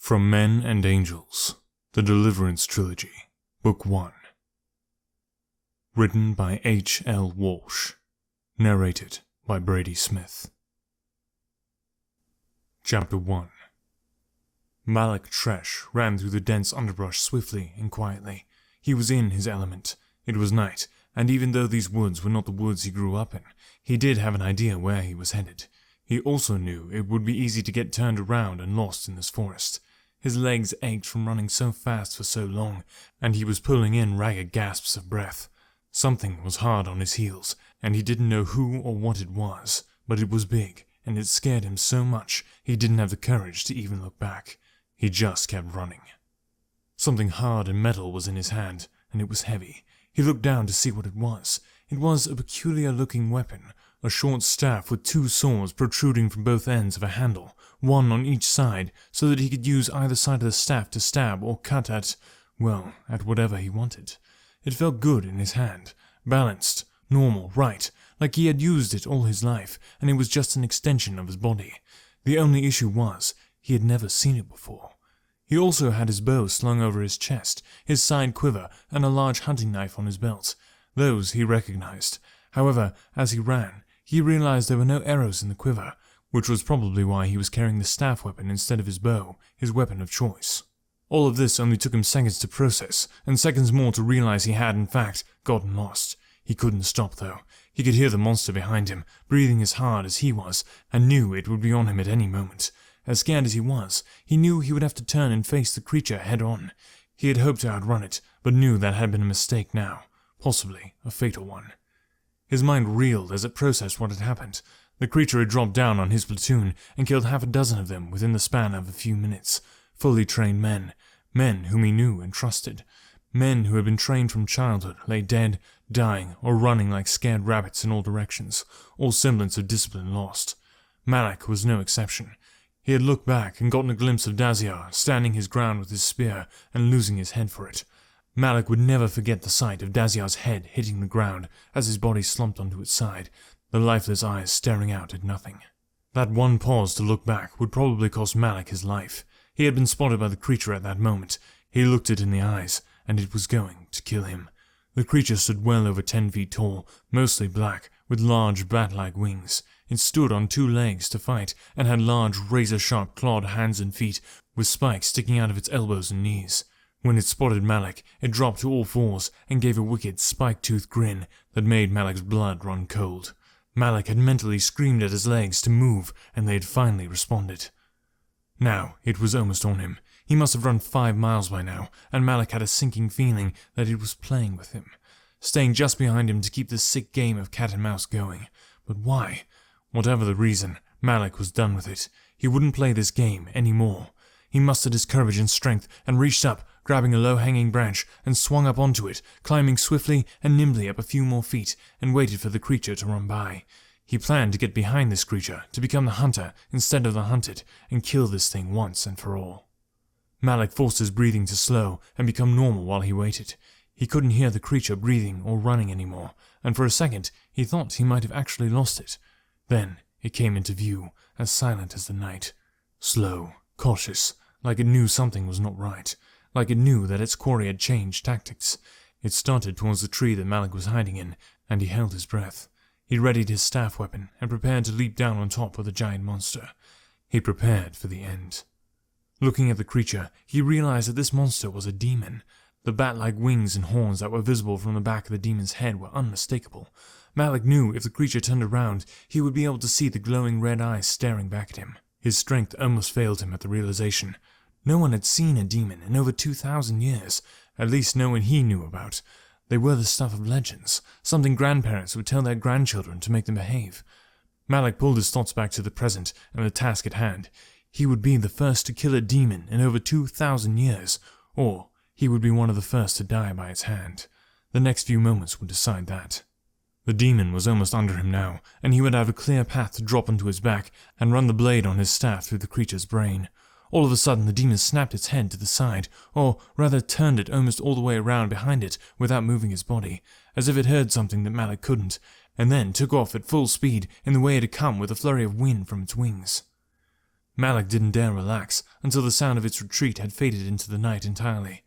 From Men and Angels, the Deliverance Trilogy, Book 1. Written by H. L. Walsh. Narrated by Brady Smith. Chapter 1. Malak Tresh ran through the dense underbrush swiftly and quietly. He was in his element. It was night, and even though these woods were not the woods he grew up in, he did have an idea where he was headed. He also knew it would be easy to get turned around and lost in this forest. His legs ached from running so fast for so long, and he was pulling in ragged gasps of breath. Something was hard on his heels, and he didn't know who or what it was, but it was big, and it scared him so much he didn't have the courage to even look back. He just kept running. Something hard and metal was in his hand, and it was heavy. He looked down to see what it was. It was a peculiar-looking weapon, a short staff with two swords protruding from both ends of a handle, one on each side, so that he could use either side of the staff to stab or cut at whatever he wanted. It felt good in his hand, balanced, normal, right, like he had used it all his life, and it was just an extension of his body. The only issue was, he had never seen it before. He also had his bow slung over his chest, his side quiver, and a large hunting knife on his belt. Those he recognized. However, as he ran, he realized there were no arrows in the quiver, which was probably why he was carrying the staff weapon instead of his bow, his weapon of choice. All of this only took him seconds to process, and seconds more to realize he had, in fact, gotten lost. He couldn't stop, though. He could hear the monster behind him, breathing as hard as he was, and knew it would be on him at any moment. As scared as he was, he knew he would have to turn and face the creature head-on. He had hoped to outrun it, but knew that had been a mistake now, possibly a fatal one. His mind reeled as it processed what had happened. The creature had dropped down on his platoon and killed half a dozen of them within the span of a few minutes. Fully trained men whom he knew and trusted. Men who had been trained from childhood lay dead, dying, or running like scared rabbits in all directions, all semblance of discipline lost. Malak was no exception. He had looked back and gotten a glimpse of Daziar standing his ground with his spear and losing his head for it. Malak would never forget the sight of Daziar's head hitting the ground as his body slumped onto its side, the lifeless eyes staring out at nothing. That one pause to look back would probably cost Malak his life. He had been spotted by the creature at that moment. He looked it in the eyes, and it was going to kill him. The creature stood well over 10 feet tall, mostly black, with large bat-like wings. It stood on 2 legs to fight, and had large razor-sharp clawed hands and feet, with spikes sticking out of its elbows and knees. When it spotted Malak, it dropped to all fours and gave a wicked, spike-toothed grin that made Malak's blood run cold. Malak had mentally screamed at his legs to move, and they had finally responded. Now, it was almost on him. He must have run 5 miles by now, and Malak had a sinking feeling that it was playing with him, staying just behind him to keep this sick game of cat and mouse going. But why? Whatever the reason, Malak was done with it. He wouldn't play this game anymore. He mustered his courage and strength and reached up, grabbing a low-hanging branch, and swung up onto it, climbing swiftly and nimbly up a few more feet, and waited for the creature to run by. He planned to get behind this creature, to become the hunter instead of the hunted, and kill this thing once and for all. Malak forced his breathing to slow and become normal while he waited. He couldn't hear the creature breathing or running anymore, and for a second he thought he might have actually lost it. Then it came into view, as silent as the night. Slow, cautious, like it knew something was not right, like it knew that its quarry had changed tactics. It started towards the tree that Malak was hiding in, and he held his breath. He readied his staff weapon and prepared to leap down on top of the giant monster. He prepared for the end. Looking at the creature, he realized that this monster was a demon. The bat-like wings and horns that were visible from the back of the demon's head were unmistakable. Malak knew if the creature turned around, he would be able to see the glowing red eyes staring back at him. His strength almost failed him at the realization. No one had seen a demon in over 2,000 years, at least no one he knew about. They were the stuff of legends, something grandparents would tell their grandchildren to make them behave. Malak pulled his thoughts back to the present and the task at hand. He would be the first to kill a demon in over 2,000 years, or he would be one of the first to die by its hand. The next few moments would decide that. The demon was almost under him now, and he would have a clear path to drop onto his back and run the blade on his staff through the creature's brain. All of a sudden the demon snapped its head to the side, or rather turned it almost all the way around behind it without moving his body, as if it heard something that Malak couldn't, and then took off at full speed in the way it had come with a flurry of wind from its wings. Malik didn't dare relax until the sound of its retreat had faded into the night entirely.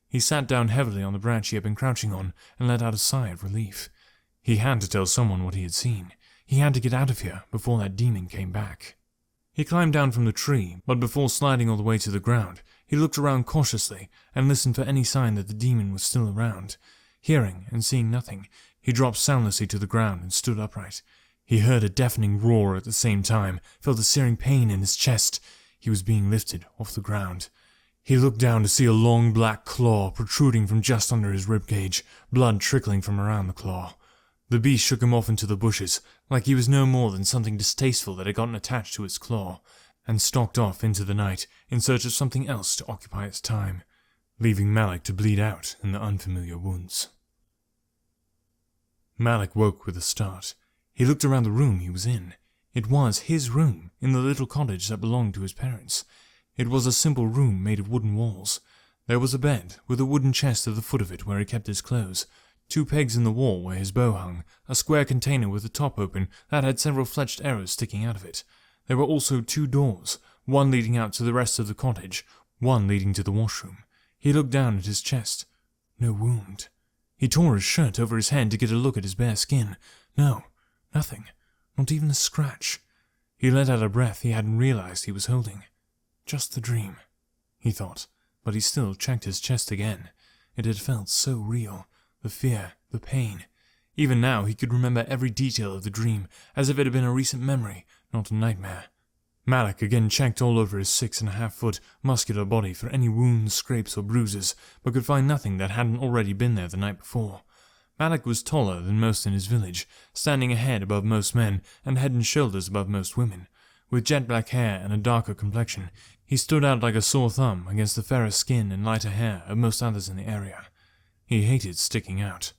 He sat down heavily on the branch he had been crouching on and let out a sigh of relief. He had to tell someone what he had seen. He had to get out of here before that demon came back. He climbed down from the tree, but before sliding all the way to the ground, he looked around cautiously and listened for any sign that the demon was still around. Hearing and seeing nothing, he dropped soundlessly to the ground and stood upright. He heard a deafening roar at the same time, felt a searing pain in his chest. He was being lifted off the ground. He looked down to see a long black claw protruding from just under his ribcage, blood trickling from around the claw. The beast shook him off into the bushes, like he was no more than something distasteful that had gotten attached to its claw, and stalked off into the night in search of something else to occupy its time, leaving Malik to bleed out in the unfamiliar wounds. Malik woke with a start. He looked around the room he was in. It was his room, in the little cottage that belonged to his parents. It was a simple room made of wooden walls. There was a bed, with a wooden chest at the foot of it where he kept his clothes, 2 pegs in the wall where his bow hung, a square container with the top open that had several fletched arrows sticking out of it. There were also 2 doors, one leading out to the rest of the cottage, one leading to the washroom. He looked down at his chest. No wound. He tore his shirt over his head to get a look at his bare skin. No, nothing. Not even a scratch. He let out a breath he hadn't realized he was holding. Just the dream, he thought, but he still checked his chest again. It had felt so real. The fear, the pain. Even now he could remember every detail of the dream, as if it had been a recent memory, not a nightmare. Malik again checked all over his 6.5-foot muscular body for any wounds, scrapes, or bruises, but could find nothing that hadn't already been there the night before. Malik was taller than most in his village, standing a head above most men and head and shoulders above most women. With jet black hair and a darker complexion, he stood out like a sore thumb against the fairer skin and lighter hair of most others in the area. He hated sticking out.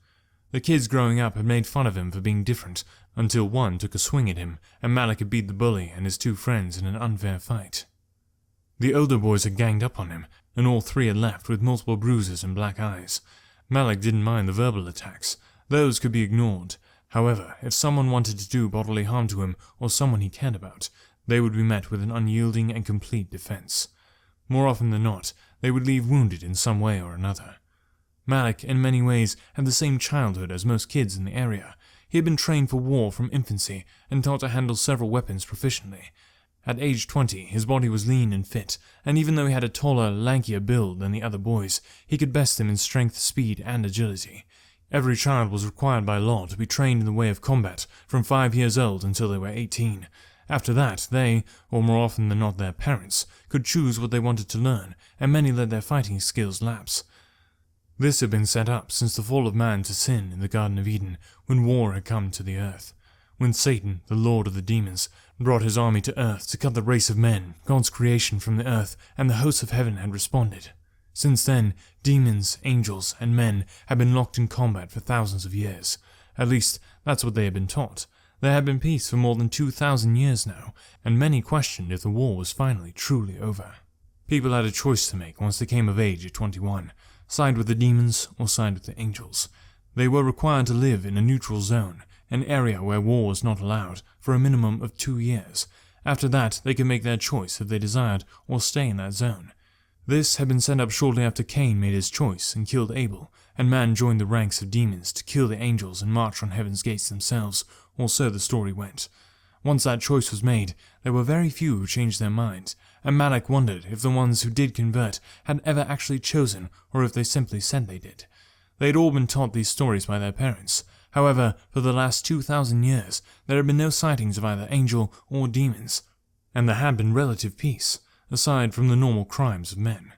The kids growing up had made fun of him for being different, until one took a swing at him, and Malik had beat the bully and his 2 friends in an unfair fight. The older boys had ganged up on him, and all 3 had left with multiple bruises and black eyes. Malik didn't mind the verbal attacks. Those could be ignored. However, if someone wanted to do bodily harm to him or someone he cared about, they would be met with an unyielding and complete defense. More often than not, they would leave wounded in some way or another. Malik, in many ways, had the same childhood as most kids in the area. He had been trained for war from infancy and taught to handle several weapons proficiently. At age 20, his body was lean and fit, and even though he had a taller, lankier build than the other boys, he could best them in strength, speed, and agility. Every child was required by law to be trained in the way of combat from 5 years old until they were 18. After that, they, or more often than not their parents, could choose what they wanted to learn, and many let their fighting skills lapse. This had been set up since the fall of man to sin in the Garden of Eden, when war had come to the earth. When Satan, the lord of the demons, brought his army to earth to cut the race of men, God's creation, from the earth, and the hosts of heaven had responded. Since then, demons, angels, and men had been locked in combat for thousands of years. At least, that's what they had been taught. There had been peace for more than 2,000 years now, and many questioned if the war was finally truly over. People had a choice to make once they came of age at 21. Side with the demons or side with the angels. They were required to live in a neutral zone, an area where war was not allowed, for a minimum of 2 years. After that, they could make their choice if they desired, or stay in that zone. This had been set up shortly after Cain made his choice and killed Abel, and man joined the ranks of demons to kill the angels and march on heaven's gates themselves, or so the story went. Once that choice was made, there were very few who changed their minds, and Malik wondered if the ones who did convert had ever actually chosen, or if they simply said they did. They had all been taught these stories by their parents. However, for the last 2,000 years, there had been no sightings of either angel or demons, and there had been relative peace, aside from the normal crimes of men.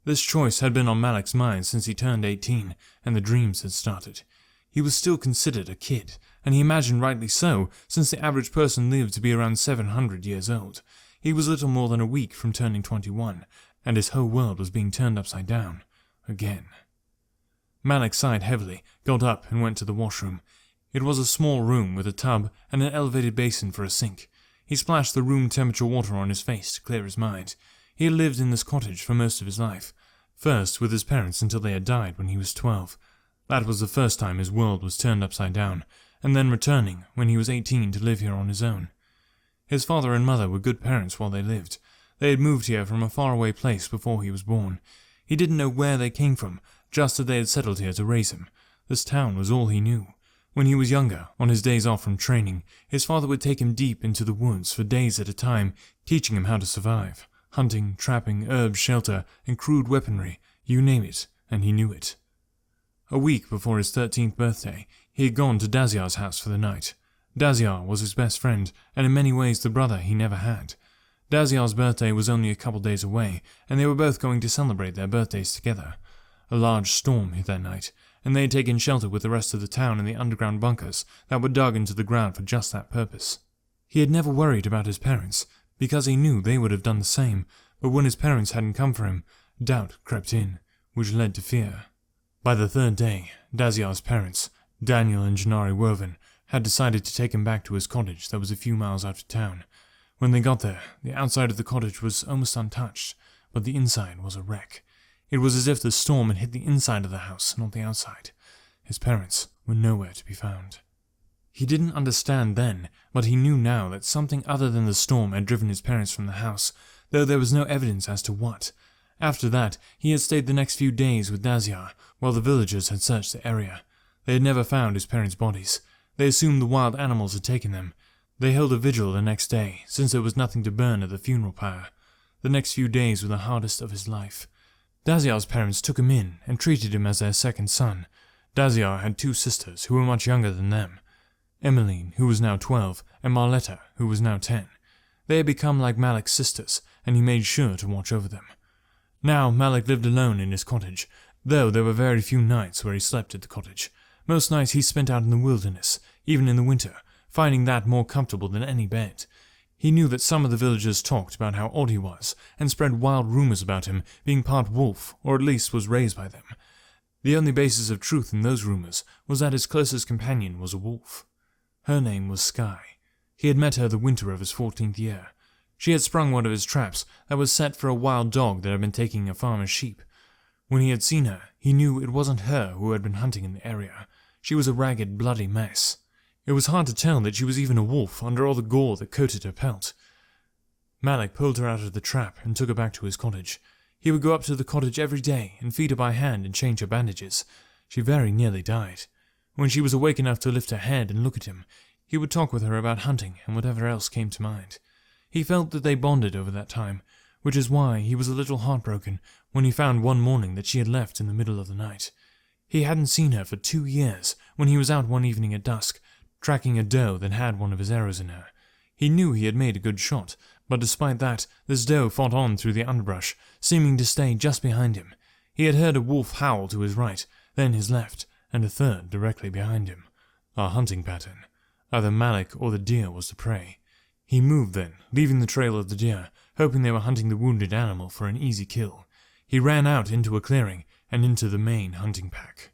This choice had been on Malik's mind since he turned 18, and the dreams had started. He was still considered a kid, and he imagined rightly so, since the average person lived to be around 700 years old. He was little more than a week from turning 21, and his whole world was being turned upside down. Again. Malik sighed heavily, got up, and went to the washroom. It was a small room with a tub and an elevated basin for a sink. He splashed the room temperature water on his face to clear his mind. He had lived in this cottage for most of his life. First with his parents until they had died when he was 12. That was the first time his world was turned upside down, and then returning when he was 18 to live here on his own. His father and mother were good parents while they lived. They had moved here from a faraway place before he was born. He didn't know where they came from, just that they had settled here to raise him. This town was all he knew. When he was younger, on his days off from training, his father would take him deep into the woods for days at a time, teaching him how to survive. Hunting, trapping, herbs, shelter, and crude weaponry, you name it, and he knew it. A week before his 13th birthday, he had gone to Daziar's house for the night. Daziar was his best friend, and in many ways the brother he never had. Daziar's birthday was only a couple days away, and they were both going to celebrate their birthdays together. A large storm hit that night, and they had taken shelter with the rest of the town in the underground bunkers that were dug into the ground for just that purpose. He had never worried about his parents, because he knew they would have done the same, but when his parents hadn't come for him, doubt crept in, which led to fear. By the third day, Daziar's parents, Daniel and Janari Woven, had decided to take him back to his cottage that was a few miles out of town. When they got there, the outside of the cottage was almost untouched, but the inside was a wreck. It was as if the storm had hit the inside of the house, not the outside. His parents were nowhere to be found. He didn't understand then, but he knew now that something other than the storm had driven his parents from the house, though there was no evidence as to what. After that, he had stayed the next few days with Daziar, while the villagers had searched the area. They had never found his parents' bodies. They assumed the wild animals had taken them. They held a vigil the next day, since there was nothing to burn at the funeral pyre. The next few days were the hardest of his life. Daziar's parents took him in and treated him as their second son. Daziar had two sisters who were much younger than them. Emmeline, who was now 12, and Marletta, who was now 10. They had become like Malik's sisters, and he made sure to watch over them. Now Malik lived alone in his cottage, though there were very few nights where he slept at the cottage. Most nights he spent out in the wilderness, even in the winter, finding that more comfortable than any bed. He knew that some of the villagers talked about how odd he was, and spread wild rumors about him being part wolf, or at least was raised by them. The only basis of truth in those rumors was that his closest companion was a wolf. Her name was Sky. He had met her the winter of his 14th year. She had sprung one of his traps that was set for a wild dog that had been taking a farmer's sheep. When he had seen her, he knew it wasn't her who had been hunting in the area. She was a ragged, bloody mess. It was hard to tell that she was even a wolf under all the gore that coated her pelt. Malik pulled her out of the trap and took her back to his cottage. He would go up to the cottage every day and feed her by hand and change her bandages. She very nearly died. When she was awake enough to lift her head and look at him, he would talk with her about hunting and whatever else came to mind. He felt that they bonded over that time, which is why he was a little heartbroken when he found one morning that she had left in the middle of the night. He hadn't seen her for 2 years when he was out one evening at dusk, tracking a doe that had one of his arrows in her. He knew he had made a good shot, but despite that, this doe fought on through the underbrush, seeming to stay just behind him. He had heard a wolf howl to his right, then his left, and a third directly behind him. A hunting pattern. Either Malik or the deer was the prey. He moved then, leaving the trail of the deer, hoping they were hunting the wounded animal for an easy kill. He ran out into a clearing and into the main hunting pack.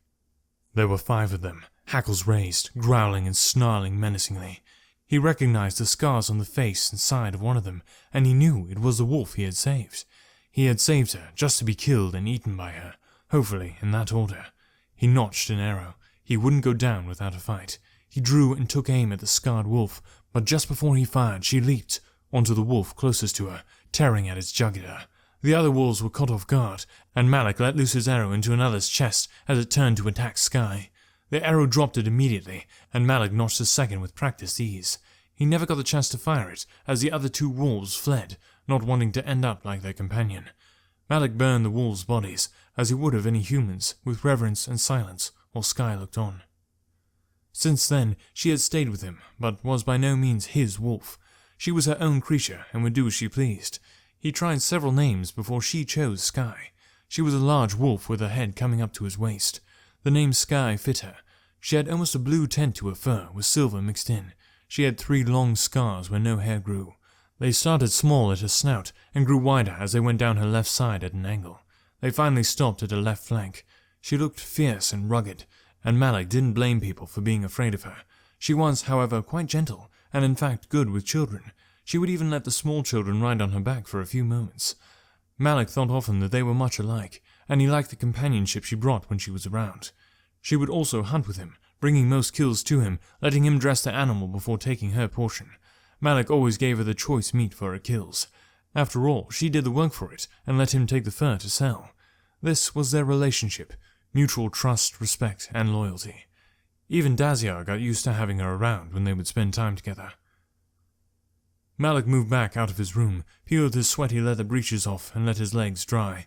There were 5 of them, hackles raised, growling and snarling menacingly. He recognized the scars on the face and side of one of them, and he knew it was the wolf he had saved. He had saved her just to be killed and eaten by her, hopefully in that order. He notched an arrow. He wouldn't go down without a fight. He drew and took aim at the scarred wolf, but just before he fired, she leaped onto the wolf closest to her, tearing at its jugular. The other wolves were caught off guard, and Malik let loose his arrow into another's chest as it turned to attack Sky. The arrow dropped it immediately, and Malik notched a second with practiced ease. He never got the chance to fire it, as the other 2 wolves fled, not wanting to end up like their companion. Malik burned the wolves' bodies, as he would have any humans, with reverence and silence, while Sky looked on. Since then, she had stayed with him, but was by no means his wolf. She was her own creature, and would do as she pleased. He tried several names before she chose Sky. She was a large wolf with her head coming up to his waist. The name Sky fit her. She had almost a blue tint to her fur, with silver mixed in. She had 3 long scars where no hair grew. They started small at her snout, and grew wider as they went down her left side at an angle. They finally stopped at her left flank. She looked fierce and rugged, and Malik didn't blame people for being afraid of her. She was, however, quite gentle, and in fact good with children. She would even let the small children ride on her back for a few moments. Malik thought often that they were much alike, and he liked the companionship she brought when she was around. She would also hunt with him, bringing most kills to him, letting him dress the animal before taking her portion. Malik always gave her the choice meat for her kills. After all, she did the work for it and let him take the fur to sell. This was their relationship, mutual trust, respect, and loyalty. Even Daziar got used to having her around when they would spend time together. Malik moved back out of his room, peeled his sweaty leather breeches off, and let his legs dry.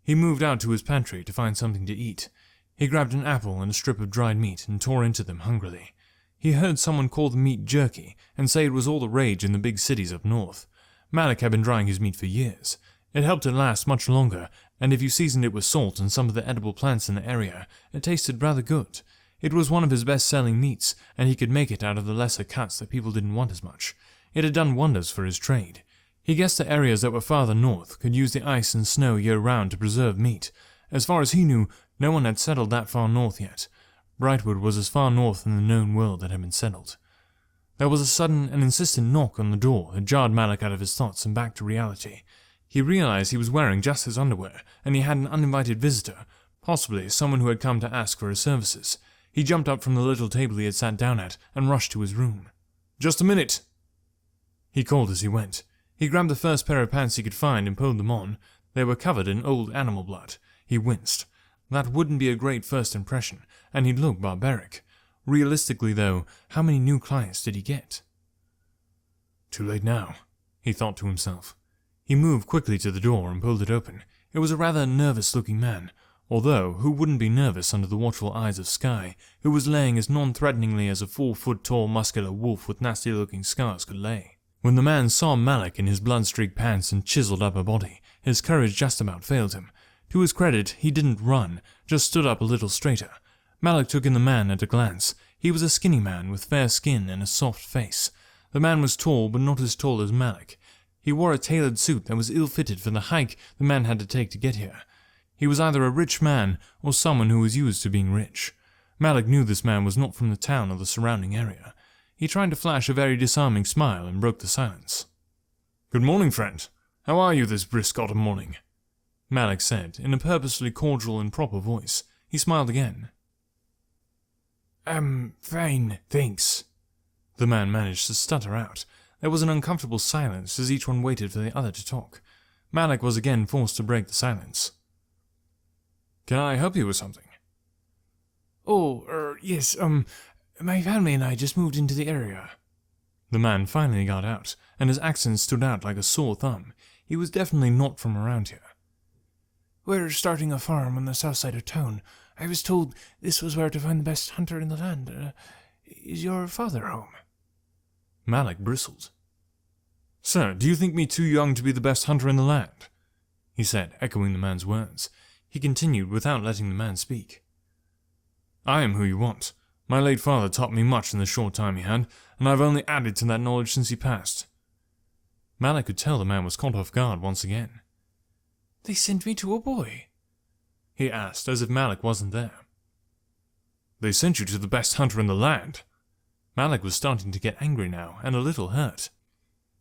He moved out to his pantry to find something to eat. He grabbed an apple and a strip of dried meat and tore into them hungrily. He heard someone call the meat jerky and say it was all the rage in the big cities up north. Malik had been drying his meat for years. It helped it last much longer, and if you seasoned it with salt and some of the edible plants in the area, it tasted rather good. It was one of his best-selling meats, and he could make it out of the lesser cuts that people didn't want as much. It had done wonders for his trade. He guessed the areas that were farther north could use the ice and snow year-round to preserve meat. As far as he knew, no one had settled that far north yet. Brightwood was as far north in the known world that had been settled. There was a sudden and insistent knock on the door that jarred Malik out of his thoughts and back to reality. He realized he was wearing just his underwear, and he had an uninvited visitor, possibly someone who had come to ask for his services. He jumped up from the little table he had sat down at and rushed to his room. "Just a minute," he called as he went. He grabbed the first pair of pants he could find and pulled them on. They were covered in old animal blood. He winced. That wouldn't be a great first impression, and he'd look barbaric. Realistically, though, how many new clients did he get? Too late now, he thought to himself. He moved quickly to the door and pulled it open. It was a rather nervous-looking man, although who wouldn't be nervous under the watchful eyes of Skye, who was laying as non-threateningly as a 4-foot-tall muscular wolf with nasty-looking scars could lay. When the man saw Malik in his blood-streaked pants and chiseled upper body, his courage just about failed him. To his credit, he didn't run, just stood up a little straighter. Malik took in the man at a glance. He was a skinny man with fair skin and a soft face. The man was tall, but not as tall as Malik. He wore a tailored suit that was ill-fitted for the hike the man had to take to get here. He was either a rich man or someone who was used to being rich. Malik knew this man was not from the town or the surrounding area. He tried to flash a very disarming smile and broke the silence. "Good morning, friend. How are you this brisk autumn morning?" Malik said, in a purposely cordial and proper voice. He smiled again. Fine, thanks." The man managed to stutter out. There was an uncomfortable silence as each one waited for the other to talk. Malik was again forced to break the silence. "Can I help you with something?" Yes, my family and I just moved into the area." The man finally got out, and his accent stood out like a sore thumb. He was definitely not from around here. "We're starting a farm on the south side of town. I was told this was where to find the best hunter in the land. Is your father home?" Malik bristled. "Sir, do you think me too young to be the best hunter in the land?" he said, echoing the man's words. He continued without letting the man speak. "I am who you want. My late father taught me much in the short time he had, and I've only added to that knowledge since he passed." Malik could tell the man was caught off guard once again. "They sent me to a boy?" he asked, as if Malik wasn't there. "They sent you to the best hunter in the land." Malik was starting to get angry now, and a little hurt.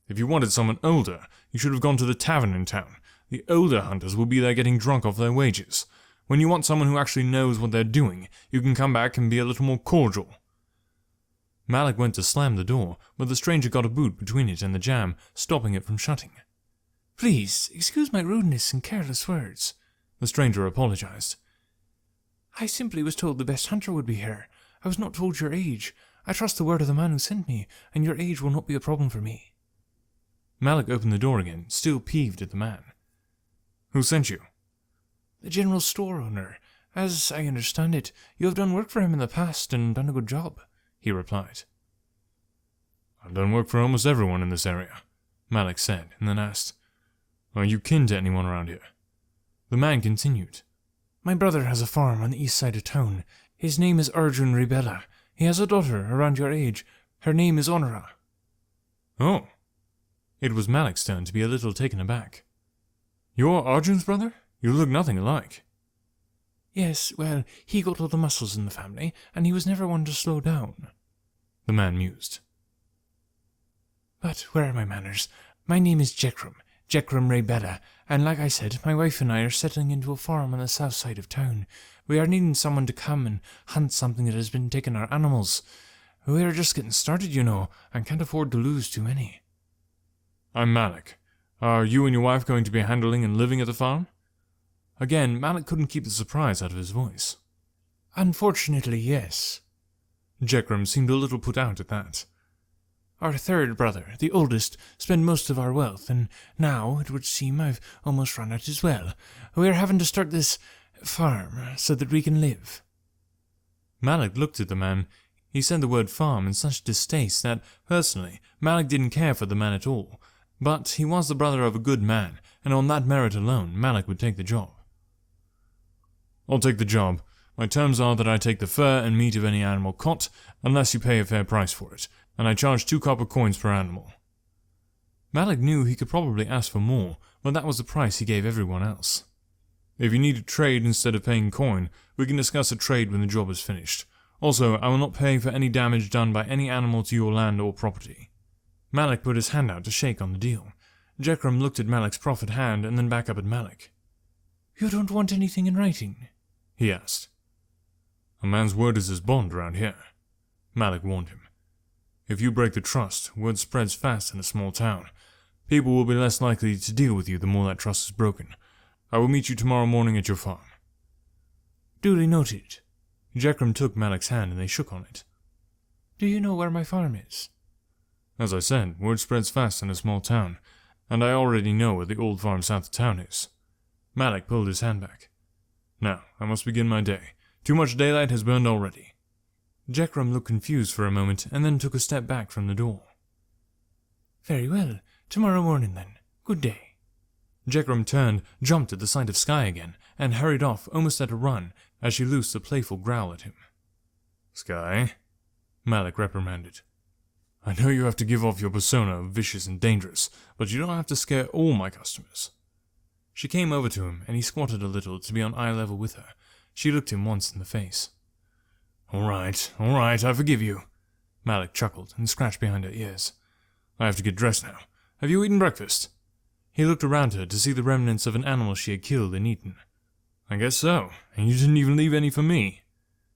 "If you wanted someone older, you should have gone to the tavern in town. The older hunters will be there getting drunk off their wages. When you want someone who actually knows what they're doing, you can come back and be a little more cordial." Malik went to slam the door, but the stranger got a boot between it and the jamb, stopping it from shutting. "Please, excuse my rudeness and careless words," the stranger apologized. "I simply was told the best hunter would be here. I was not told your age. I trust the word of the man who sent me, and your age will not be a problem for me." Malik opened the door again, still peeved at the man. "Who sent you?" "The general store owner. As I understand it, you have done work for him in the past and done a good job," he replied. "I've done work for almost everyone in this area," Malik said, and then asked, "Are you kin to anyone around here?" The man continued. "My brother has a farm on the east side of town. His name is Arjun Rebella. He has a daughter around your age. Her name is Honora." "Oh." It was Malik's turn to be a little taken aback. "You're Arjun's brother? You look nothing alike." "Yes, well, he got all the muscles in the family, and he was never one to slow down," the man mused. "But where are my manners? My name is Jekram Rebella, and like I said, my wife and I are settling into a farm on the south side of town. We are needing someone to come and hunt something that has been taking our animals. We're just getting started, and can't afford to lose too many. I'm Malik. Are you and your wife going to be handling and living at the farm? Again, Malik couldn't keep the surprise out of his voice. Unfortunately, yes. Jekram seemed a little put out at that. Our third brother, the oldest, spent most of our wealth, and now, it would seem, I've almost run out as well. We're having to start this farm so that we can live. Malik looked at the man. He said the word farm in such distaste that, personally, Malik didn't care for the man at all. But he was the brother of a good man, and on that merit alone, Malik would take the job. I'll take the job. My terms are that I take the fur and meat of any animal caught, unless you pay a fair price for it, and I charge 2 copper coins per animal. Malik knew he could probably ask for more, but that was the price he gave everyone else. If you need a trade instead of paying coin, we can discuss a trade when the job is finished. Also, I will not pay for any damage done by any animal to your land or property. Malik put his hand out to shake on the deal. Jekram looked at Malik's proffered hand and then back up at Malik. You don't want anything in writing? He asked. A man's word is his bond around here, Malik warned him. If you break the trust, word spreads fast in a small town. People will be less likely to deal with you the more that trust is broken. I will meet you tomorrow morning at your farm. Duly noted. Jekram took Malik's hand and they shook on it. Do you know where my farm is? As I said, word spreads fast in a small town, and I already know where the old farm south of town is. Malik pulled his hand back. Now, I must begin my day. Too much daylight has burned already. Jekram looked confused for a moment and then took a step back from the door. Very well. Tomorrow morning, then. Good day. Jekram turned, jumped at the sight of Sky again, and hurried off almost at a run as she loosed a playful growl at him. Sky, Malik reprimanded. I know you have to give off your persona of vicious and dangerous, but you don't have to scare all my customers. She came over to him, and he squatted a little to be on eye level with her. She looked him once in the face. All right, I forgive you. Malik chuckled and scratched behind her ears. I have to get dressed now. Have you eaten breakfast? He looked around her to see the remnants of an animal she had killed and eaten. I guess so, and you didn't even leave any for me.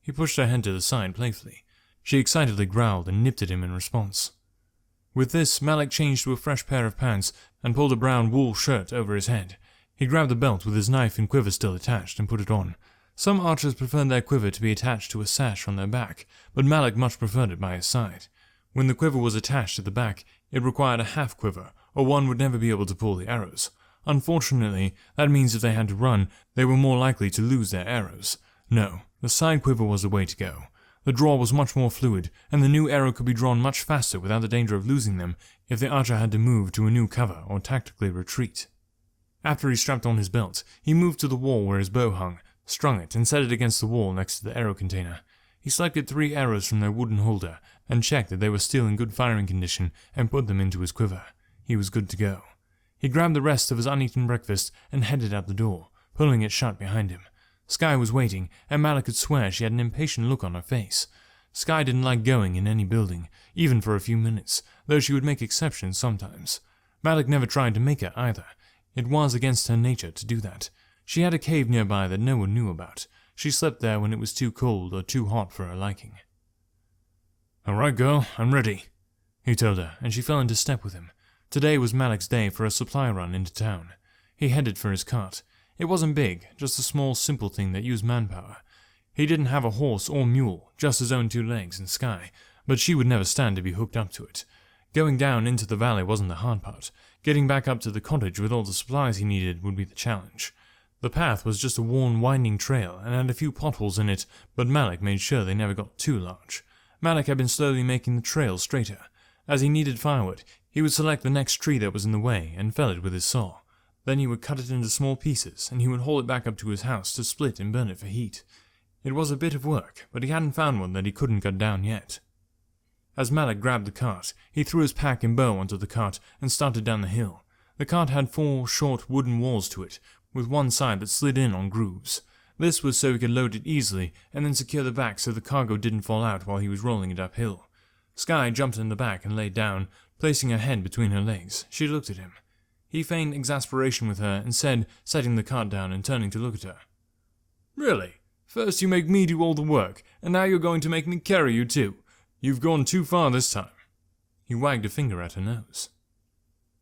He pushed her hand to the side playfully. She excitedly growled and nipped at him in response. With this, Malik changed to a fresh pair of pants and pulled a brown wool shirt over his head. He grabbed the belt with his knife and quiver still attached and put it on. Some archers preferred their quiver to be attached to a sash on their back, but Malik much preferred it by his side. When the quiver was attached at the back, it required a half quiver, or one would never be able to pull the arrows. Unfortunately, that means if they had to run, they were more likely to lose their arrows. No, the side quiver was the way to go. The draw was much more fluid, and the new arrow could be drawn much faster without the danger of losing them if the archer had to move to a new cover or tactically retreat. After he strapped on his belt, he moved to the wall where his bow hung, strung it, and set it against the wall next to the arrow container. He selected 3 arrows from their wooden holder and checked that they were still in good firing condition and put them into his quiver. He was good to go. He grabbed the rest of his uneaten breakfast and headed out the door, pulling it shut behind him. Sky was waiting, and Malik could swear she had an impatient look on her face. Sky didn't like going in any building, even for a few minutes, though she would make exceptions sometimes. Malik never tried to make her either. It was against her nature to do that. She had a cave nearby that no one knew about. She slept there when it was too cold or too hot for her liking. All right, girl, I'm ready, he told her, and she fell into step with him. Today was Malik's day for a supply run into town. He headed for his cart. It wasn't big, just a small, simple thing that used manpower. He didn't have a horse or mule, just his own 2 legs and Sky, but she would never stand to be hooked up to it. Going down into the valley wasn't the hard part. Getting back up to the cottage with all the supplies he needed would be the challenge. The path was just a worn, winding trail and had a few potholes in it, but Malik made sure they never got too large. Malik had been slowly making the trail straighter. As he needed firewood, he would select the next tree that was in the way and fell it with his saw. Then he would cut it into small pieces, and he would haul it back up to his house to split and burn it for heat. It was a bit of work, but he hadn't found one that he couldn't cut down yet. As Malik grabbed the cart, he threw his pack and bow onto the cart and started down the hill. The cart had 4 short wooden walls to it, with one side that slid in on grooves. This was so he could load it easily and then secure the back so the cargo didn't fall out while he was rolling it uphill. Sky jumped in the back and lay down, placing her head between her legs. She looked at him. He feigned exasperation with her and said, setting the cart down and turning to look at her. Really? First you make me do all the work, and now you're going to make me carry you too. You've gone too far this time. He wagged a finger at her nose.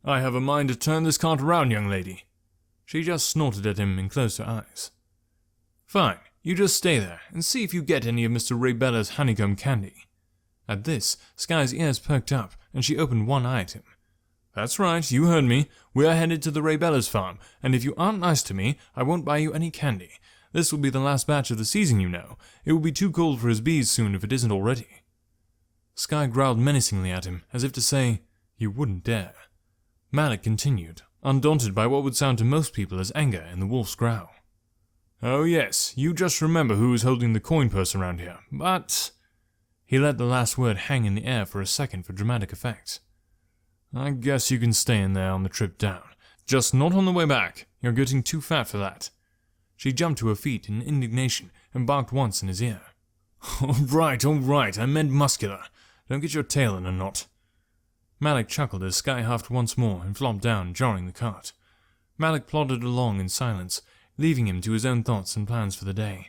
I have a mind to turn this cart around, young lady. She just snorted at him and closed her eyes. Fine, you just stay there and see if you get any of Mr. Raybella's honeycomb candy. At this, Sky's ears perked up and she opened one eye at him. That's right, you heard me. We are headed to the Raybella's farm, and if you aren't nice to me, I won't buy you any candy. This will be the last batch of the season, you know. It will be too cold for his bees soon if it isn't already. Sky growled menacingly at him, as if to say, you wouldn't dare. Malik continued, undaunted by what would sound to most people as anger in the wolf's growl. Oh yes, you just remember who is holding the coin purse around here, but... He let the last word hang in the air for a second for dramatic effect. I guess you can stay in there on the trip down. Just not on the way back. You're getting too fat for that. She jumped to her feet in indignation and barked once in his ear. All right, I meant muscular. Don't get your tail in a knot. Malik chuckled as Sky huffed once more and flopped down, jarring the cart. Malik plodded along in silence, leaving him to his own thoughts and plans for the day.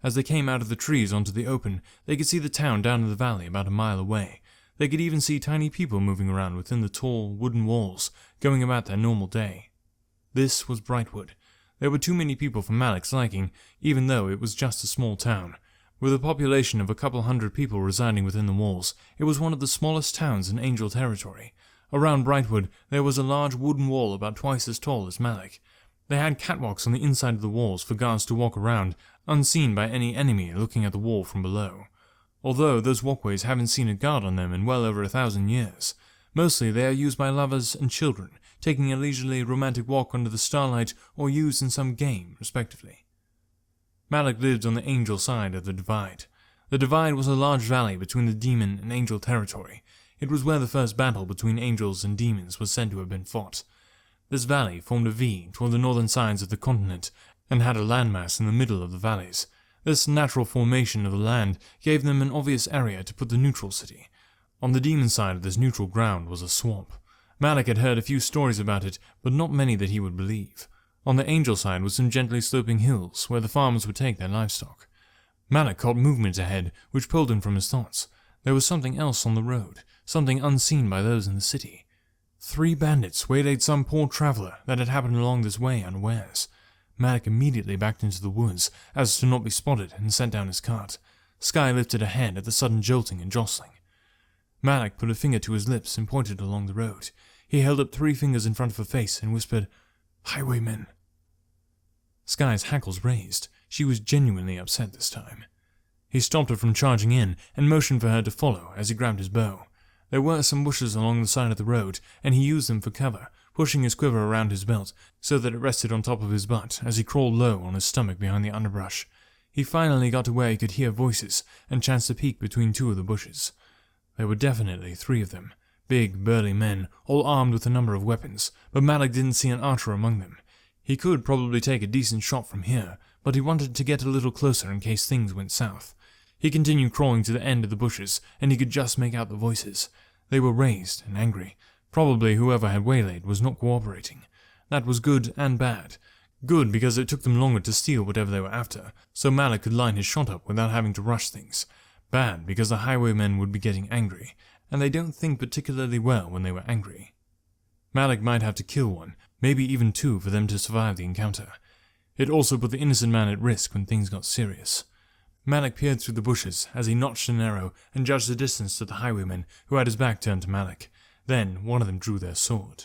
As they came out of the trees onto the open, they could see the town down in the valley about a mile away. They could even see tiny people moving around within the tall, wooden walls, going about their normal day. This was Brightwood. There were too many people for Malik's liking, even though it was just a small town. With a population of a couple hundred people residing within the walls, it was one of the smallest towns in Angel territory. Around Brightwood, there was a large wooden wall about twice as tall as Malik. They had catwalks on the inside of the walls for guards to walk around, unseen by any enemy looking at the wall from below. Although those walkways haven't seen a guard on them in well over 1,000 years. Mostly they are used by lovers and children, taking a leisurely romantic walk under the starlight or used in some game, respectively. Malik lived on the Angel side of the Divide. The Divide was a large valley between the Demon and Angel territory. It was where the first battle between Angels and Demons was said to have been fought. This valley formed a V toward the northern sides of the continent and had a landmass in the middle of the valleys. This natural formation of the land gave them an obvious area to put the neutral city. On the demon side of this neutral ground was a swamp. Malik had heard a few stories about it, but not many that he would believe. On the angel side was some gently sloping hills where the farmers would take their livestock. Malik caught movement ahead, which pulled him from his thoughts. There was something else on the road, something unseen by those in the city. 3 bandits waylaid some poor traveler that had happened along this way unawares. Malik immediately backed into the woods, as to not be spotted, and set down his cart. Sky lifted a hand at the sudden jolting and jostling. Malik put a finger to his lips and pointed along the road. He held up 3 fingers in front of her face and whispered, "Highwaymen." Sky's hackles raised. She was genuinely upset this time. He stopped her from charging in and motioned for her to follow as he grabbed his bow. There were some bushes along the side of the road, and he used them for cover, pushing his quiver around his belt so that it rested on top of his butt as he crawled low on his stomach behind the underbrush. He finally got to where he could hear voices and chanced to peek between 2 of the bushes. There were definitely 3 of them, big, burly men, all armed with a number of weapons, but Malik didn't see an archer among them. He could probably take a decent shot from here, but he wanted to get a little closer in case things went south. He continued crawling to the end of the bushes, and he could just make out the voices. They were raised and angry. Probably whoever had waylaid was not cooperating. That was good and bad. Good because it took them longer to steal whatever they were after, so Malik could line his shot up without having to rush things. Bad because the highwaymen would be getting angry, and they don't think particularly well when they were angry. Malik might have to kill one, maybe even 2 for them to survive the encounter. It also put the innocent man at risk when things got serious. Malik peered through the bushes as he notched an arrow and judged the distance to the highwayman who had his back turned to Malik. Then one of them drew their sword.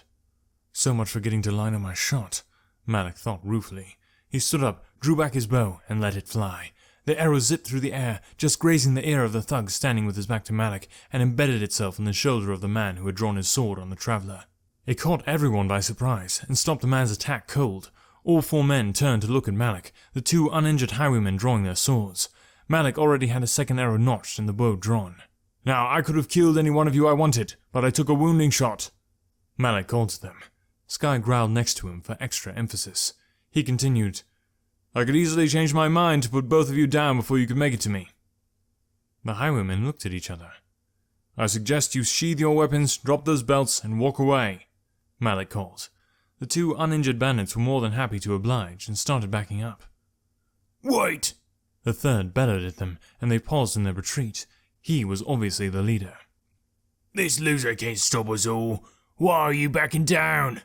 So much for getting to line up my shot, Malik thought ruefully. He stood up, drew back his bow, and let it fly. The arrow zipped through the air, just grazing the ear of the thug standing with his back to Malik, and embedded itself in the shoulder of the man who had drawn his sword on the traveler. It caught everyone by surprise, and stopped the man's attack cold. All 4 men turned to look at Malik, the 2 uninjured highwaymen drawing their swords. Malik already had a second arrow notched and the bow drawn. "Now, I could have killed any one of you I wanted, but I took a wounding shot," Malik called to them. Sky growled next to him for extra emphasis. He continued, "I could easily change my mind to put both of you down before you could make it to me." The highwaymen looked at each other. "I suggest you sheathe your weapons, drop those belts, and walk away," Malik called. The 2 uninjured bandits were more than happy to oblige and started backing up. "Wait!" The third bellowed at them, and they paused in their retreat. He was obviously the leader. "This loser can't stop us all. Why are you backing down?"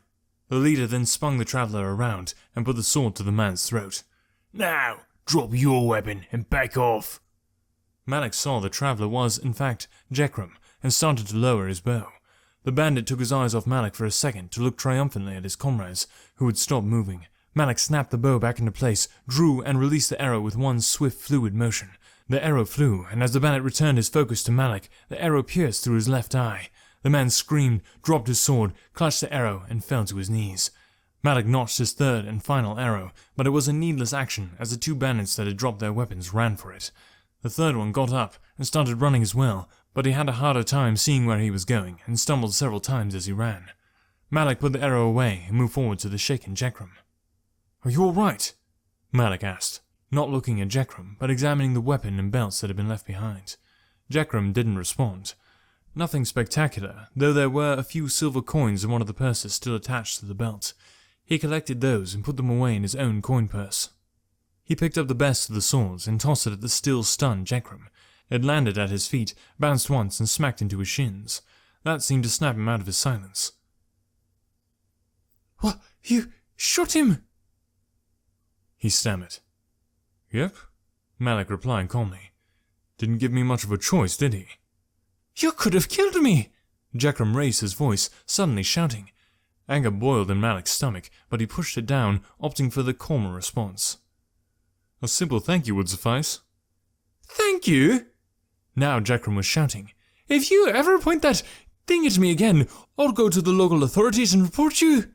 The leader then spun the traveller around and put the sword to the man's throat. "Now, drop your weapon and back off." Malik saw the traveller was, in fact, Jekrom, and started to lower his bow. The bandit took his eyes off Malik for a second to look triumphantly at his comrades, who had stopped moving. Malik snapped the bow back into place, drew and released the arrow with one swift, fluid motion. The arrow flew, and as the bandit returned his focus to Malik, the arrow pierced through his left eye. The man screamed, dropped his sword, clutched the arrow, and fell to his knees. Malik notched his third and final arrow, but it was a needless action as the two bandits that had dropped their weapons ran for it. The third one got up and started running as well, but he had a harder time seeing where he was going and stumbled several times as he ran. Malik put the arrow away and moved forward to the shaken Jekrom. "Are you all right?" Malik asked, not looking at Jekrom, but examining the weapon and belts that had been left behind. Jekrom didn't respond. Nothing spectacular, though there were a few silver coins in one of the purses still attached to the belt. He collected those and put them away in his own coin purse. He picked up the best of the swords and tossed it at the still stunned Jekrom. It landed at his feet, bounced once and smacked into his shins. That seemed to snap him out of his silence. "What? You shot him?" he stammered. "Yep," Malik replied calmly. "Didn't give me much of a choice, did he?" "You could have killed me!" Jekrom raised his voice, suddenly shouting. Anger boiled in Malik's stomach, but he pushed it down, opting for the calmer response. "A simple thank you would suffice." "Thank you?" Now Jekrom was shouting. "If you ever point that thing at me again, I'll go to the local authorities and report you."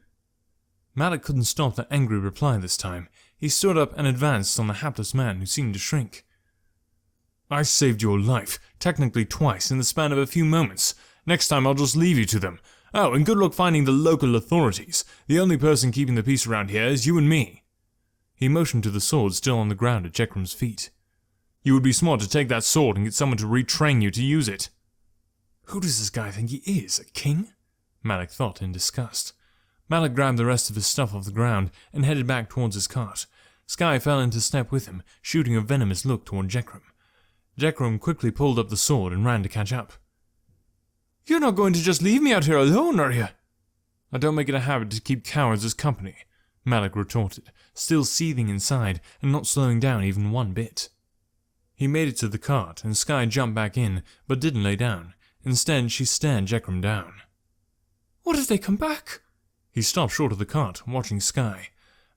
Malik couldn't stop the angry reply this time. He stood up and advanced on the hapless man who seemed to shrink. "I saved your life, technically twice, in the span of a few moments. Next time I'll just leave you to them. Oh, and good luck finding the local authorities. The only person keeping the peace around here is you and me." He motioned to the sword still on the ground at Jekrom's feet. "You would be smart to take that sword and get someone to retrain you to use it." Who does this guy think he is, a king? Malik thought in disgust. Malik grabbed the rest of his stuff off the ground and headed back towards his cart. Sky fell into step with him, shooting a venomous look toward Jekrom. Jekrom quickly pulled up the sword and ran to catch up. "You're not going to just leave me out here alone, are you?" "I don't make it a habit to keep cowards as company," Malik retorted, still seething inside and not slowing down even one bit. He made it to the cart, and Sky jumped back in, but didn't lay down. Instead, she stared Jekrom down. "What if they come back?" He stopped short of the cart, watching Sky.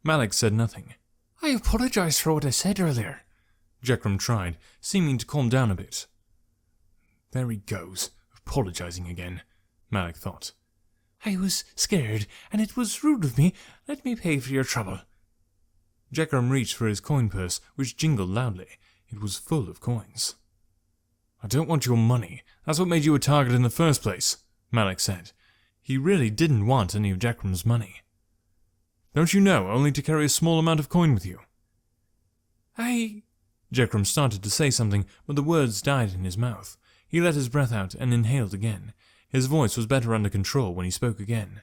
Malik said nothing. "I apologize for what I said earlier," Jekrom tried, seeming to calm down a bit. There he goes, apologizing again, Malik thought. "I was scared, and it was rude of me. Let me pay for your trouble." Jekrom reached for his coin purse, which jingled loudly. It was full of coins. "I don't want your money. That's what made you a target in the first place," Malik said. He really didn't want any of Jekrom's money. "Don't you know only to carry a small amount of coin with you?" Jekrom started to say something, but the words died in his mouth. He let his breath out and inhaled again. His voice was better under control when he spoke again.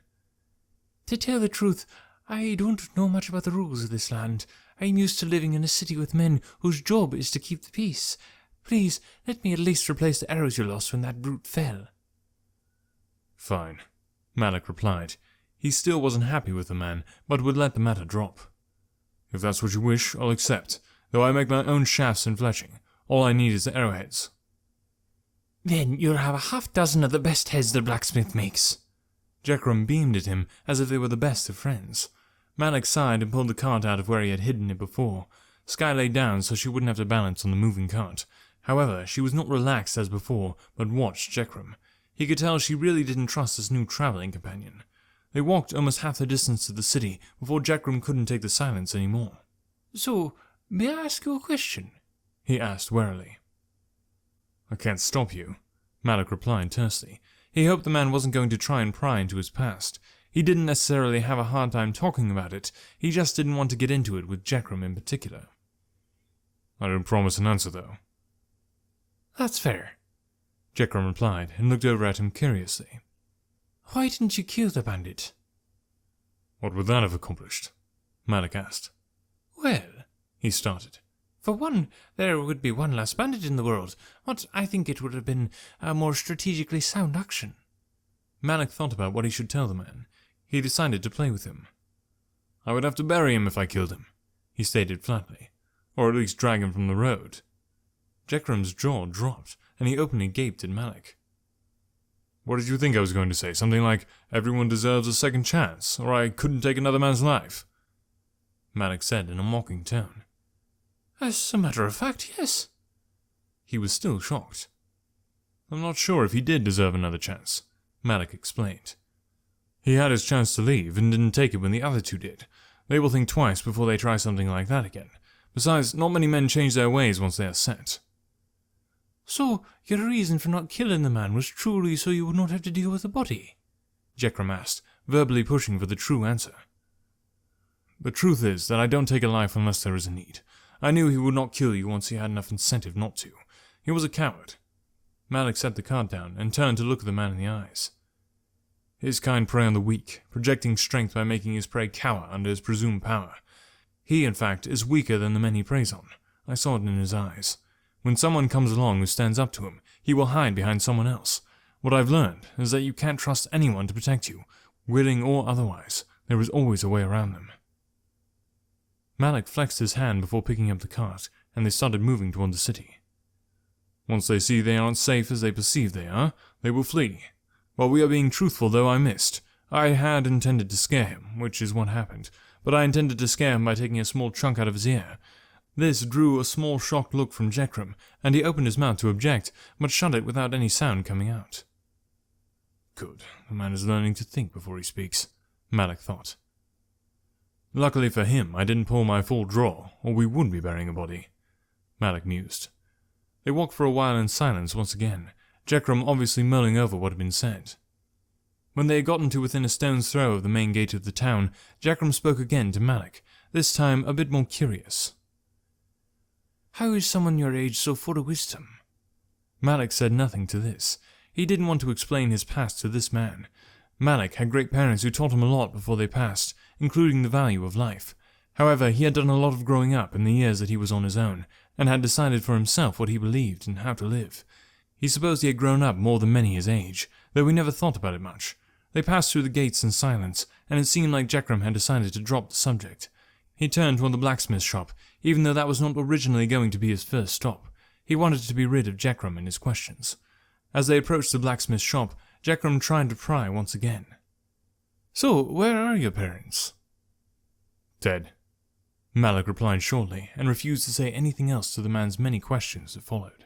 "To tell the truth, I don't know much about the rules of this land. I am used to living in a city with men whose job is to keep the peace. Please, let me at least replace the arrows you lost when that brute fell." "Fine," Malik replied. He still wasn't happy with the man, but would let the matter drop. "If that's what you wish, I'll accept, though I make my own shafts and fletching. All I need is the arrowheads." "Then you'll have a half-dozen of the best heads the blacksmith makes." Jekrom beamed at him as if they were the best of friends. Malik sighed and pulled the cart out of where he had hidden it before. Sky lay down so she wouldn't have to balance on the moving cart. However, she was not relaxed as before, but watched Jekrom. He could tell she really didn't trust this new traveling companion. They walked almost half the distance to the city before Jekrom couldn't take the silence anymore. "So, may I ask you a question?" he asked warily. "I can't stop you," Malik replied tersely. He hoped the man wasn't going to try and pry into his past. He didn't necessarily have a hard time talking about it, he just didn't want to get into it with Jekrom in particular. "I don't promise an answer, though." "That's fair," Jekrom replied, and looked over at him curiously. "Why didn't you kill the bandit?" "What would that have accomplished?" Malik asked. "Well," he started. For one, there would be one less bandit in the world, but I think it would have been a more strategically sound action. Malik thought about what he should tell the man. He decided to play with him. I would have to bury him if I killed him, he stated flatly, or at least drag him from the road. Jekram's jaw dropped, and he openly gaped at Malik. What did you think I was going to say? Something like, everyone deserves a second chance, or I couldn't take another man's life? Malik said in a mocking tone. As a matter of fact, yes. He was still shocked. I'm not sure if he did deserve another chance, Malik explained. He had his chance to leave and didn't take it when the other two did. They will think twice before they try something like that again. Besides, not many men change their ways once they are set. So, your reason for not killing the man was truly so you would not have to deal with the body? Jekram asked, verbally pushing for the true answer. The truth is that I don't take a life unless there is a need. I knew he would not kill you once he had enough incentive not to. He was a coward. Malik set the card down and turned to look at the man in the eyes. His kind prey on the weak, projecting strength by making his prey cower under his presumed power. He, in fact, is weaker than the men he preys on. I saw it in his eyes. When someone comes along who stands up to him, he will hide behind someone else. What I've learned is that you can't trust anyone to protect you, willing or otherwise. There is always a way around them. Malik flexed his hand before picking up the cart, and they started moving toward the city. Once they see they aren't safe as they perceive they are, they will flee. While we are being truthful, though, I missed. I had intended to scare him, which is what happened, but I intended to scare him by taking a small chunk out of his ear. This drew a small shocked look from Jekram, and he opened his mouth to object, but shut it without any sound coming out. Good, the man is learning to think before he speaks, Malik thought. Luckily for him, I didn't pull my full draw, or we would be burying a body, Malik mused. They walked for a while in silence once again, Jekram obviously mulling over what had been said. When they had gotten to within a stone's throw of the main gate of the town, Jekram spoke again to Malik, this time a bit more curious. How is someone your age so full of wisdom? Malik said nothing to this. He didn't want to explain his past to this man. Malik had great parents who taught him a lot before they passed, including the value of life. However, he had done a lot of growing up in the years that he was on his own, and had decided for himself what he believed and how to live. He supposed he had grown up more than many his age, though he never thought about it much. They passed through the gates in silence, and it seemed like Jekram had decided to drop the subject. He turned toward the blacksmith's shop, even though that was not originally going to be his first stop. He wanted to be rid of Jekram and his questions. As they approached the blacksmith's shop, Jekram tried to pry once again. So, where are your parents? Dead, Malik replied shortly, and refused to say anything else to the man's many questions that followed.